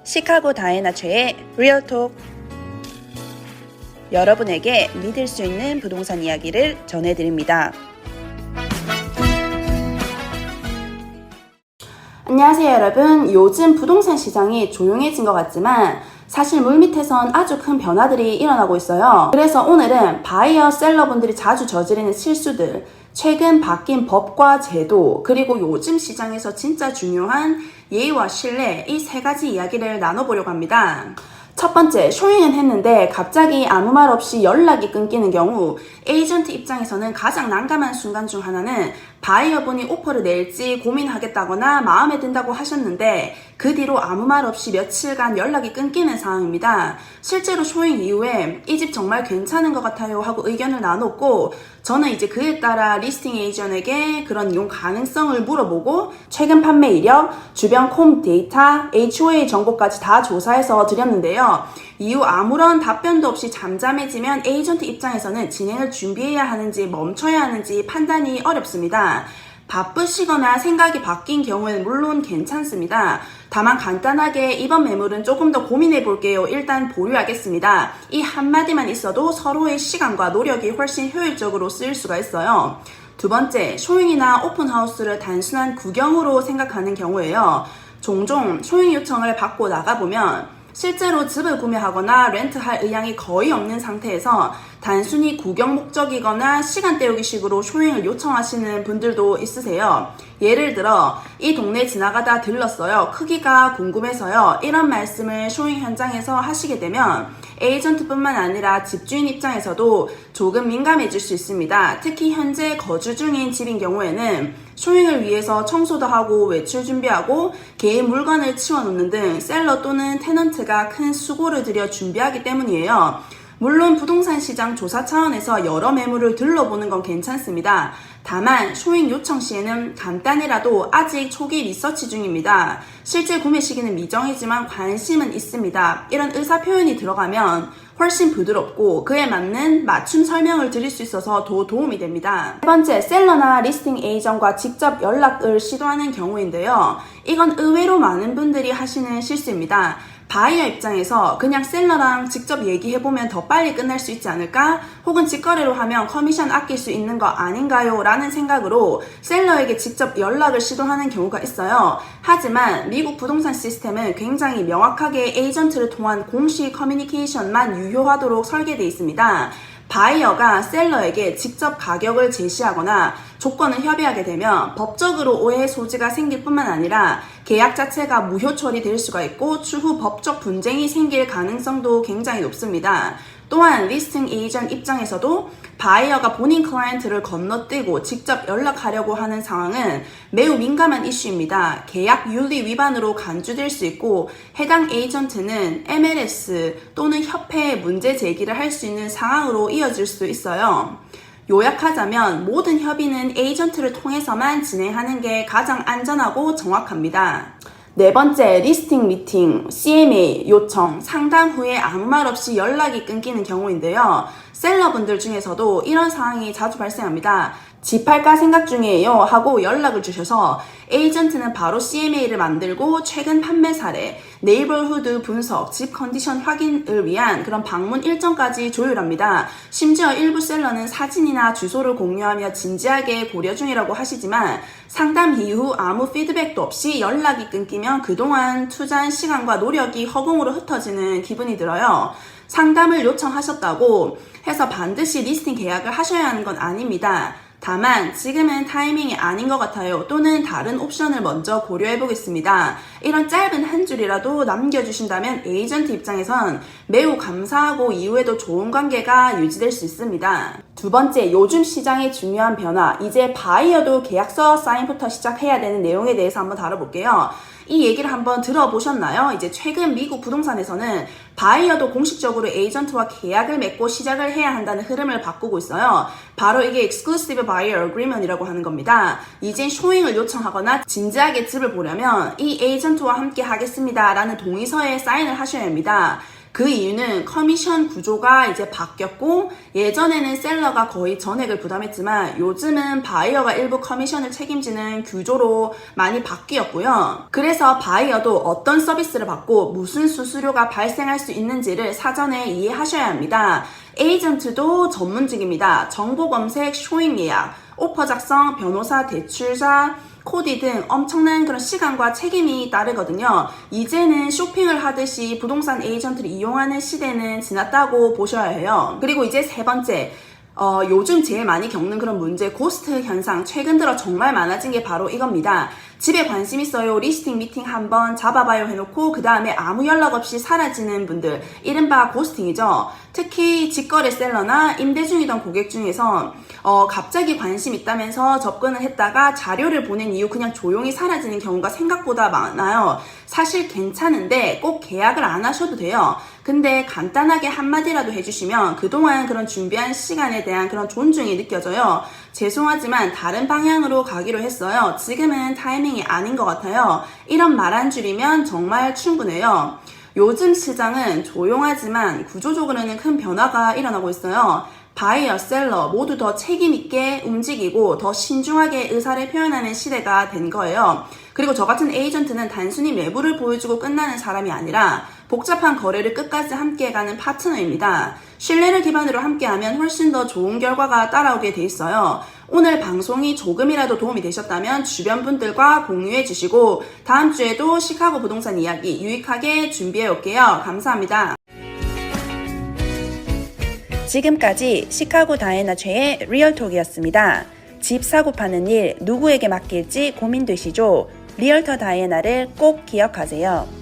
시카고 다이나최의 리얼톡. 여러분에게 믿을 수 있는 부동산 이야기를 전해드립니다. 안녕하세요 여러분. 요즘 부동산 시장이 조용해진 것 같지만 사실 물밑에선 아주 큰 변화들이 일어나고 있어요. 그래서 오늘은 바이어 셀러분들이 자주 저지르는 실수들, 최근 바뀐 법과 제도, 그리고 요즘 시장에서 진짜 중요한 예의와 신뢰, 이 세 가지 이야기를 나눠보려고 합니다. 첫 번째, 쇼잉은 했는데 갑자기 아무 말 없이 연락이 끊기는 경우 에이전트 입장에서는 가장 난감한 순간 중 하나는 바이어분이 오퍼를 낼지 고민하겠다거나 마음에 든다고 하셨는데 그 뒤로 아무 말 없이 며칠간 연락이 끊기는 상황입니다. 실제로 쇼잉 이후에 이 집 정말 괜찮은 것 같아요 하고 의견을 나눴고, 저는 이제 그에 따라 리스팅 에이전트에게 그런 이용 가능성을 물어보고 최근 판매 이력, 주변 콤 데이터, HOA 정보까지 다 조사해서 드렸는데요. 이후 아무런 답변도 없이 잠잠해지면 에이전트 입장에서는 진행을 준비해야 하는지 멈춰야 하는지 판단이 어렵습니다. 바쁘시거나 생각이 바뀐 경우에는 물론 괜찮습니다. 다만 간단하게 이번 매물은 조금 더 고민해 볼게요. 일단 보류하겠습니다. 이 한마디만 있어도 서로의 시간과 노력이 훨씬 효율적으로 쓰일 수가 있어요. 두 번째, 쇼잉이나 오픈하우스를 단순한 구경으로 생각하는 경우에요. 종종 쇼잉 요청을 받고 나가보면 실제로 집을 구매하거나 렌트할 의향이 거의 없는 상태에서 단순히 구경 목적이거나 시간 때우기식으로 쇼잉을 요청하시는 분들도 있으세요. 예를 들어 이 동네 지나가다 들렀어요. 크기가 궁금해서요. 이런 말씀을 쇼잉 현장에서 하시게 되면 에이전트뿐만 아니라 집주인 입장에서도 조금 민감해질 수 있습니다. 특히 현재 거주 중인 집인 경우에는 쇼잉을 위해서 청소도 하고 외출 준비하고 개인 물건을 치워놓는 등 셀러 또는 테넌트가 큰 수고를 들여 준비하기 때문이에요. 물론 부동산 시장 조사 차원에서 여러 매물을 들러보는 건 괜찮습니다. 다만 쇼잉 요청 시에는 간단히라도 아직 초기 리서치 중입니다. 실제 구매 시기는 미정이지만 관심은 있습니다. 이런 의사 표현이 들어가면 훨씬 부드럽고 그에 맞는 맞춤 설명을 드릴 수 있어서 더 도움이 됩니다. 세 번째, 셀러나 리스팅 에이전트과 직접 연락을 시도하는 경우인데요. 이건 의외로 많은 분들이 하시는 실수입니다. 바이어 입장에서 그냥 셀러랑 직접 얘기해보면 더 빨리 끝날 수 있지 않을까? 혹은 직거래로 하면 커미션 아낄 수 있는 거 아닌가요? 라는 생각으로 셀러에게 직접 연락을 시도하는 경우가 있어요. 하지만 미국 부동산 시스템은 굉장히 명확하게 에이전트를 통한 공식 커뮤니케이션만 유효하도록 설계되어 있습니다. 바이어가 셀러에게 직접 가격을 제시하거나 조건을 협의하게 되면 법적으로 오해의 소지가 생길 뿐만 아니라 계약 자체가 무효 처리될 수가 있고 추후 법적 분쟁이 생길 가능성도 굉장히 높습니다. 또한 리스팅 에이전트 입장에서도 바이어가 본인 클라이언트를 건너뛰고 직접 연락하려고 하는 상황은 매우 민감한 이슈입니다. 계약 윤리 위반으로 간주될 수 있고 해당 에이전트는 MLS 또는 협회에 문제 제기를 할 수 있는 상황으로 이어질 수 있어요. 요약하자면 모든 협의는 에이전트를 통해서만 진행하는 게 가장 안전하고 정확합니다. 네 번째, 리스팅 미팅, CMA 요청, 상담 후에 아무 말 없이 연락이 끊기는 경우인데요. 셀러분들 중에서도 이런 상황이 자주 발생합니다. 집 팔까 생각 중이에요 하고 연락을 주셔서 에이전트는 바로 CMA를 만들고 최근 판매 사례, 네이버후드 분석, 집 컨디션 확인을 위한 그런 방문 일정까지 조율합니다. 심지어 일부 셀러는 사진이나 주소를 공유하며 진지하게 고려 중이라고 하시지만 상담 이후 아무 피드백도 없이 연락이 끊기면 그동안 투자한 시간과 노력이 허공으로 흩어지는 기분이 들어요. 상담을 요청하셨다고 해서 반드시 리스팅 계약을 하셔야 하는 건 아닙니다. 다만 지금은 타이밍이 아닌 것 같아요. 또는 다른 옵션을 먼저 고려해 보겠습니다. 이런 짧은 한 줄이라도 남겨주신다면 에이전트 입장에선 매우 감사하고 이후에도 좋은 관계가 유지될 수 있습니다. 두 번째, 요즘 시장의 중요한 변화, 이제 바이어도 계약서 사인부터 시작해야 되는 내용에 대해서 한번 다뤄볼게요. 이 얘기를 한번 들어보셨나요? 이제 최근 미국 부동산에서는 바이어도 공식적으로 에이전트와 계약을 맺고 시작을 해야 한다는 흐름을 바꾸고 있어요. 바로 이게 Exclusive Buyer Agreement이라고 하는 겁니다. 이제 쇼잉을 요청하거나 진지하게 집을 보려면 이 에이전트와 함께 하겠습니다 라는 동의서에 사인을 하셔야 합니다. 그 이유는 커미션 구조가 이제 바뀌었고 예전에는 셀러가 거의 전액을 부담했지만 요즘은 바이어가 일부 커미션을 책임지는 구조로 많이 바뀌었고요. 그래서 바이어도 어떤 서비스를 받고 무슨 수수료가 발생할 수 있는지를 사전에 이해하셔야 합니다. 에이전트도 전문직입니다. 정보 검색, 쇼잉 예약, 오퍼 작성, 변호사, 대출자, 코디 등 엄청난 그런 시간과 책임이 따르거든요. 이제는 쇼핑을 하듯이 부동산 에이전트를 이용하는 시대는 지났다고 보셔야 해요. 그리고 이제 세 번째, 요즘 제일 많이 겪는 그런 문제, 고스트 현상. 최근 들어 정말 많아진 게 바로 이겁니다. 집에 관심 있어요. 리스팅 미팅 한번 잡아봐요 해놓고 그 다음에 아무 연락 없이 사라지는 분들. 이른바 고스팅이죠. 특히 직거래 셀러나 임대 중이던 고객 중에서 갑자기 관심 있다면서 접근을 했다가 자료를 보낸 이후 그냥 조용히 사라지는 경우가 생각보다 많아요. 사실 괜찮은데 꼭 계약을 안 하셔도 돼요. 근데 간단하게 한마디라도 해주시면 그동안 그런 준비한 시간에 대한 그런 존중이 느껴져요. 죄송하지만 다른 방향으로 가기로 했어요. 지금은 타이밍이 아닌 것 같아요. 이런 말 한 줄이면 정말 충분해요. 요즘 시장은 조용하지만 구조적으로는 큰 변화가 일어나고 있어요. 바이어, 셀러 모두 더 책임있게 움직이고 더 신중하게 의사를 표현하는 시대가 된 거예요. 그리고 저 같은 에이전트는 단순히 매물을 보여주고 끝나는 사람이 아니라 복잡한 거래를 끝까지 함께해가는 파트너입니다. 신뢰를 기반으로 함께하면 훨씬 더 좋은 결과가 따라오게 돼 있어요. 오늘 방송이 조금이라도 도움이 되셨다면 주변 분들과 공유해 주시고 다음 주에도 시카고 부동산 이야기 유익하게 준비해 올게요. 감사합니다. 지금까지 시카고 다이애나 최의 리얼톡이었습니다. 집 사고 파는 일 누구에게 맡길지 고민되시죠? 리얼터 다이애나를 꼭 기억하세요.